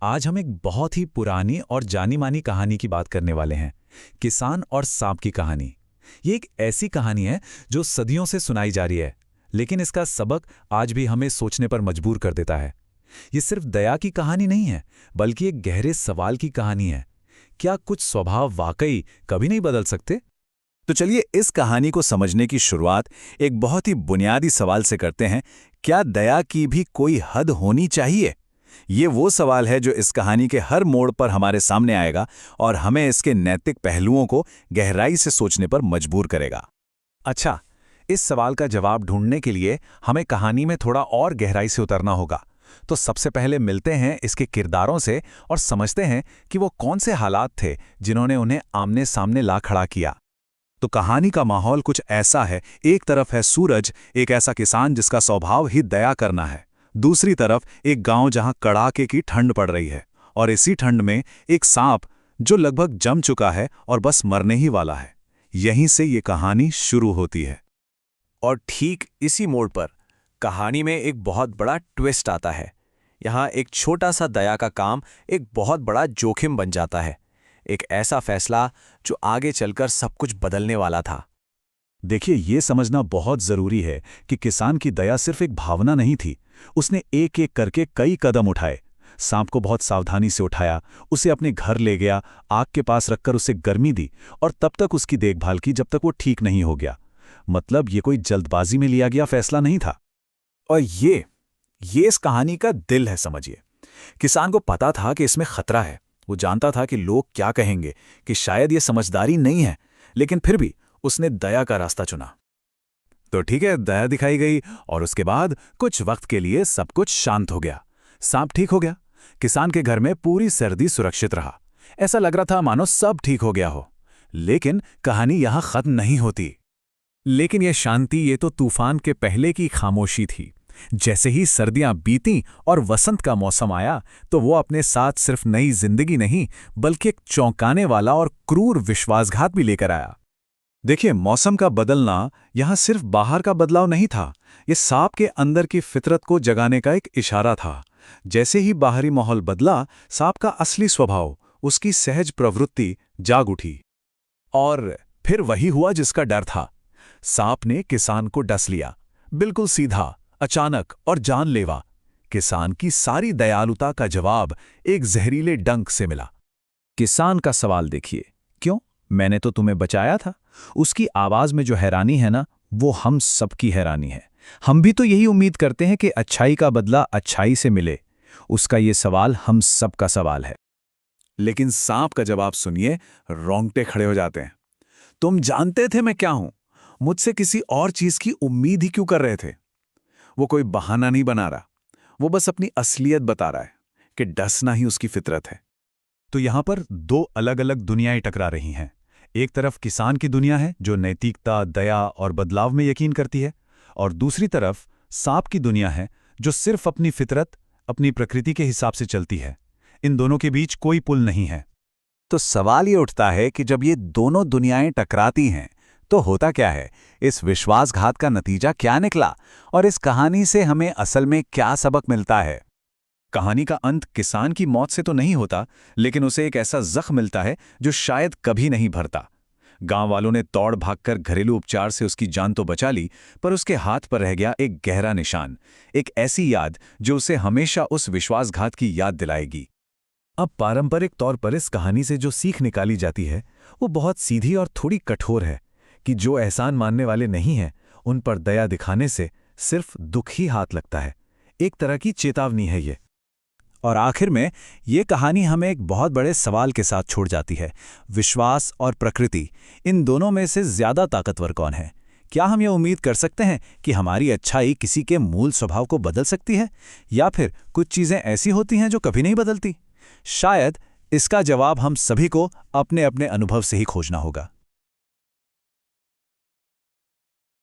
आज हम एक बहुत ही पुरानी और जानी-मानी कहानी की बात करने वाले हैं। किसान और सांप की कहानी। ये एक ऐसी कहानी है जो सदियों से सुनाई जा रही है, लेकिन इसका सबक आज भी हमें सोचने पर मजबूर कर देता है। ये सिर्फ दया की कहानी नहीं है, बल्कि एक गहरे सवाल की कहानी है। क्या कुछ स्वभाव वाकई कभी नहीं बदल सकते? तो चलिए इस कहानी को समझने की शुरुआत एक बहुत ही बुनियादी सवाल से करते हैं। क्या दया की भी कोई हद होनी चाहिए? ये वो सवाल है जो इस कहानी के हर मोड़ पर हमारे सामने आएगा और हमें इसके नैतिक पहलुओं को गहराई से सोचने पर मजबूर करेगा। अच्छा, इस सवाल का जवाब ढूंढने के लिए हमें कहानी में थोड़ा और गहराई से उतरना होगा। तो सबसे पहले मिलते हैं इसके किरदारों से और समझते हैं कि वो कौन से हालात थे जिन्होंने उन्हें आमने सामने ला खड़ा किया। तो कहानी का माहौल कुछ ऐसा है। एक तरफ है सूरज, एक ऐसा किसान जिसका स्वभाव ही दया करना है। दूसरी तरफ एक गांव जहां कड़ाके की ठंड पड़ रही है, और इसी ठंड में एक सांप जो लगभग जम चुका है और बस मरने ही वाला है। यहीं से ये कहानी शुरू होती है। और ठीक इसी मोड़ पर कहानी में एक बहुत बड़ा ट्विस्ट आता है। यहाँ एक छोटा सा दया का काम एक बहुत बड़ा जोखिम बन जाता है। एक ऐसा फैसला जो आगे चलकर सब कुछ बदलने वाला था। देखिए, ये समझना बहुत जरूरी है कि किसान की दया सिर्फ एक भावना नहीं थी। उसने एक एक करके कई कदम उठाए। सांप को बहुत सावधानी से उठाया, उसे अपने घर ले गया, आग के पास रखकर उसे गर्मी दी और तब तक उसकी देखभाल की जब तक वो ठीक नहीं हो गया। मतलब ये कोई जल्दबाजी में लिया गया फैसला नहीं था। और ये इस कहानी का दिल है, समझिए। किसान को पता था कि इसमें खतरा है। वो जानता था कि लोग क्या कहेंगे, कि शायद ये समझदारी नहीं है, लेकिन फिर भी उसने दया का रास्ता चुना। तो ठीक है, दया दिखाई गई और उसके बाद कुछ वक्त के लिए सब कुछ शांत हो गया। सांप ठीक हो गया। किसान के घर में पूरी सर्दी सुरक्षित रहा। ऐसा लग रहा था मानो सब ठीक हो गया हो। लेकिन कहानी यहां खत्म नहीं होती। लेकिन यह शांति, ये तो तूफान के पहले की खामोशी थी। जैसे ही सर्दियां बीतीं और वसंत का मौसम आया, तो वो अपने साथ सिर्फ नई जिंदगी नहीं, बल्कि एक चौंकाने वाला और क्रूर विश्वासघात भी लेकर आया। देखिए, मौसम का बदलना यहां सिर्फ बाहर का बदलाव नहीं था, ये सांप के अंदर की फितरत को जगाने का एक इशारा था। जैसे ही बाहरी माहौल बदला, सांप का असली स्वभाव, उसकी सहज प्रवृत्ति जाग उठी। और फिर वही हुआ जिसका डर था। सांप ने किसान को डस लिया, बिल्कुल सीधा, अचानक और जानलेवा। किसान की सारी दयालुता का जवाब एक जहरीले डंक से मिला। किसान का सवाल देखिए, क्यों? मैंने तो तुम्हें बचाया था। उसकी आवाज में जो हैरानी है ना, वो हम सबकी हैरानी है। हम भी तो यही उम्मीद करते हैं कि अच्छाई का बदला अच्छाई से मिले। उसका ये सवाल हम सबका सवाल है। लेकिन सांप का जवाब सुनिए, रोंगटे खड़े हो जाते हैं। तुम जानते थे मैं क्या हूं? मुझसे किसी और चीज की उम्मीद ही क्यों कर रहे थे? वो कोई बहाना नहीं बना रहा, वो बस अपनी असलियत बता रहा है कि डसना ही उसकी फितरत है। तो यहां पर दो अलग अलग दुनियाएं टकरा रही हैं। एक तरफ किसान की दुनिया है जो नैतिकता, दया और बदलाव में यकीन करती है, और दूसरी तरफ सांप की दुनिया है जो सिर्फ अपनी फितरत, अपनी प्रकृति के हिसाब से चलती है। इन दोनों के बीच कोई पुल नहीं है। तो सवाल ये उठता है कि जब ये दोनों दुनियाएं टकराती हैं, तो होता क्या है? इस विश्वासघात का नतीजा क्या निकला? और इस कहानी से हमें असल में क्या सबक मिलता है? कहानी का अंत किसान की मौत से तो नहीं होता, लेकिन उसे एक ऐसा जख्म मिलता है जो शायद कभी नहीं भरता। गांव वालों ने दौड़ भागकर घरेलू उपचार से उसकी जान तो बचा ली, पर उसके हाथ पर रह गया एक गहरा निशान, एक ऐसी याद जो उसे हमेशा उस विश्वासघात की याद दिलाएगी। अब पारंपरिक तौर पर इस कहानी से जो सीख निकाली जाती है, वो बहुत सीधी और थोड़ी कठोर है कि जो एहसान मानने वाले नहीं हैं, उन पर दया दिखाने से सिर्फ दुख ही हाथ लगता है। एक तरह की चेतावनी है ये। और आखिर में ये कहानी हमें एक बहुत बड़े सवाल के साथ छोड़ जाती है। विश्वास और प्रकृति, इन दोनों में से ज्यादा ताकतवर कौन है? क्या हम ये उम्मीद कर सकते हैं कि हमारी अच्छाई किसी के मूल स्वभाव को बदल सकती है, या फिर कुछ चीजें ऐसी होती हैं जो कभी नहीं बदलती? शायद इसका जवाब हम सभी को अपने अपने अनुभव से ही खोजना होगा।